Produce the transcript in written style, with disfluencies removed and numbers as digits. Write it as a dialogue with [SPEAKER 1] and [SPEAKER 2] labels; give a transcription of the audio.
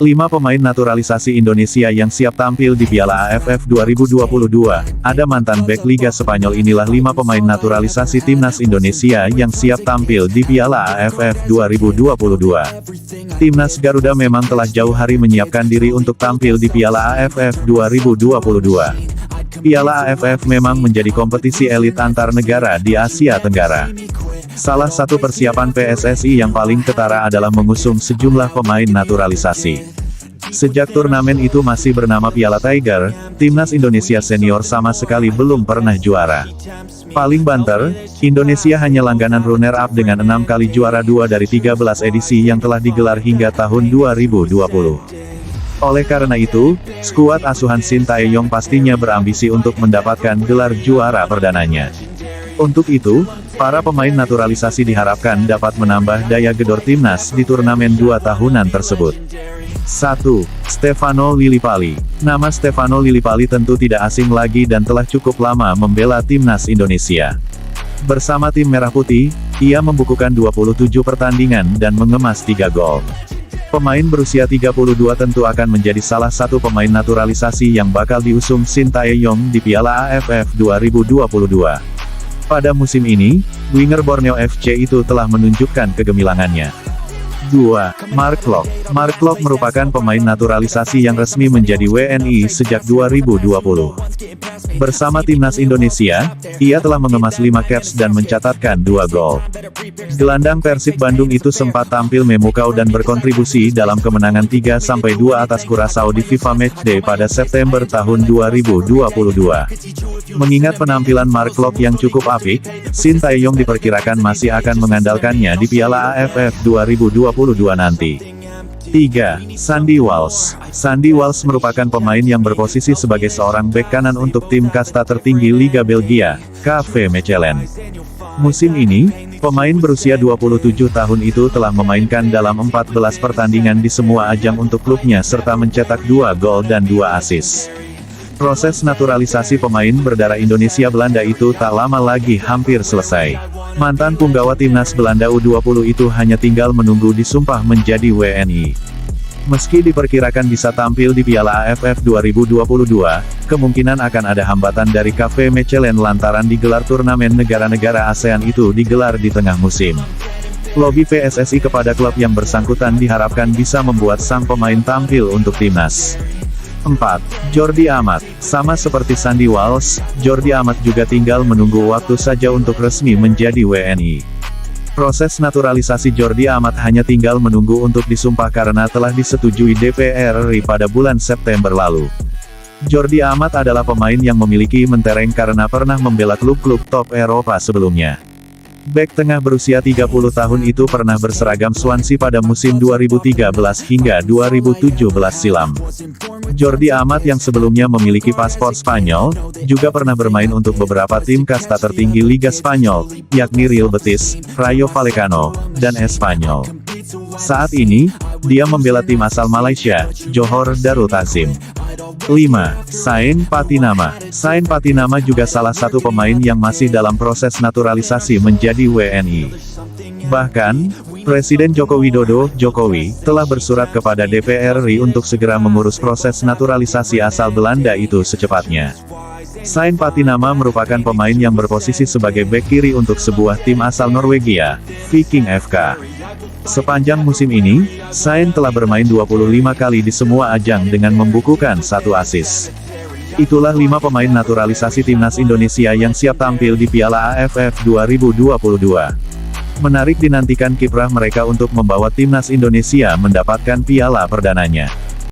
[SPEAKER 1] 5 pemain naturalisasi Indonesia yang siap tampil di Piala AFF 2022. Ada mantan bek Liga Spanyol. Inilah 5 pemain naturalisasi Timnas Indonesia yang siap tampil di Piala AFF 2022. Timnas Garuda memang telah jauh hari menyiapkan diri untuk tampil di Piala AFF 2022. Piala AFF memang menjadi kompetisi elit antar negara di Asia Tenggara. Salah satu persiapan PSSI yang paling ketara adalah mengusung sejumlah pemain naturalisasi. Sejak turnamen itu masih bernama Piala Tiger, Timnas Indonesia senior sama sekali belum pernah juara. Paling banter, Indonesia hanya langganan runner-up dengan 6 kali juara 2 dari 13 edisi yang telah digelar hingga tahun 2020. Oleh karena itu, skuad asuhan Sintayong pastinya berambisi untuk mendapatkan gelar juara perdananya. Untuk itu, para pemain naturalisasi diharapkan dapat menambah daya gedor Timnas di turnamen 2 tahunan tersebut. 1. Stefano Lillipali. Nama Stefano Lillipali tentu tidak asing lagi dan telah cukup lama membela Timnas Indonesia. Bersama tim Merah Putih, ia membukukan 27 pertandingan dan mengemas 3 gol. Pemain berusia 32 tentu akan menjadi salah satu pemain naturalisasi yang bakal diusung Sintayong di Piala AFF 2022. Pada musim ini, winger Borneo FC itu telah menunjukkan kegemilangannya. 2. Mark Klok. Mark Klok merupakan pemain naturalisasi yang resmi menjadi WNI sejak 2020. Bersama Timnas Indonesia, ia telah mengemas 5 caps dan mencatatkan 2 gol. Gelandang Persib Bandung itu sempat tampil memukau dan berkontribusi dalam kemenangan 3-2 atas Curaçao di FIFA Matchday pada September tahun 2022. Mengingat penampilan Mark Klok yang cukup apik, Sintayong diperkirakan masih akan mengandalkannya di Piala AFF 2022 nanti. 3. Sandy Walsh. Sandy Walsh merupakan pemain yang berposisi sebagai seorang bek kanan untuk tim kasta tertinggi Liga Belgia, KV Mechelen. Musim ini, pemain berusia 27 tahun itu telah memainkan dalam 14 pertandingan di semua ajang untuk klubnya serta mencetak 2 gol dan 2 assist. Proses naturalisasi pemain berdarah Indonesia-Belanda itu tak lama lagi hampir selesai. Mantan punggawa Timnas Belanda U20 itu hanya tinggal menunggu disumpah menjadi WNI. Meski diperkirakan bisa tampil di Piala AFF 2022, kemungkinan akan ada hambatan dari KV Mechelen lantaran digelar turnamen negara-negara ASEAN itu digelar di tengah musim. Lobi PSSI kepada klub yang bersangkutan diharapkan bisa membuat sang pemain tampil untuk Timnas. 4. Jordi Amat. Sama seperti Sandy Walsh, Jordi Amat juga tinggal menunggu waktu saja untuk resmi menjadi WNI. Proses naturalisasi Jordi Amat hanya tinggal menunggu untuk disumpah karena telah disetujui DPR RI pada bulan September lalu. Jordi Amat adalah pemain yang memiliki mentereng karena pernah membela klub-klub top Eropa sebelumnya. Bek tengah berusia 30 tahun itu pernah berseragam Swansea pada musim 2013 hingga 2017 silam. Jordi Amat yang sebelumnya memiliki paspor Spanyol, juga pernah bermain untuk beberapa tim kasta tertinggi Liga Spanyol, yakni Real Betis, Rayo Vallecano, dan Espanyol. Saat ini, dia membela tim asal Malaysia, Johor Darul Takzim. 5. Sain Patinama. Sain Patinama juga salah satu pemain yang masih dalam proses naturalisasi menjadi WNI. Bahkan, Presiden Joko Widodo, Jokowi, telah bersurat kepada DPR RI untuk segera mengurus proses naturalisasi asal Belanda itu secepatnya. Sain Patinama merupakan pemain yang berposisi sebagai bek kiri untuk sebuah tim asal Norwegia, Viking FK. Sepanjang musim ini, Sain telah bermain 25 kali di semua ajang dengan membukukan 1 assist. Itulah 5 pemain naturalisasi Timnas Indonesia yang siap tampil di Piala AFF 2022. Menarik dinantikan kiprah mereka untuk membawa Timnas Indonesia mendapatkan piala perdananya.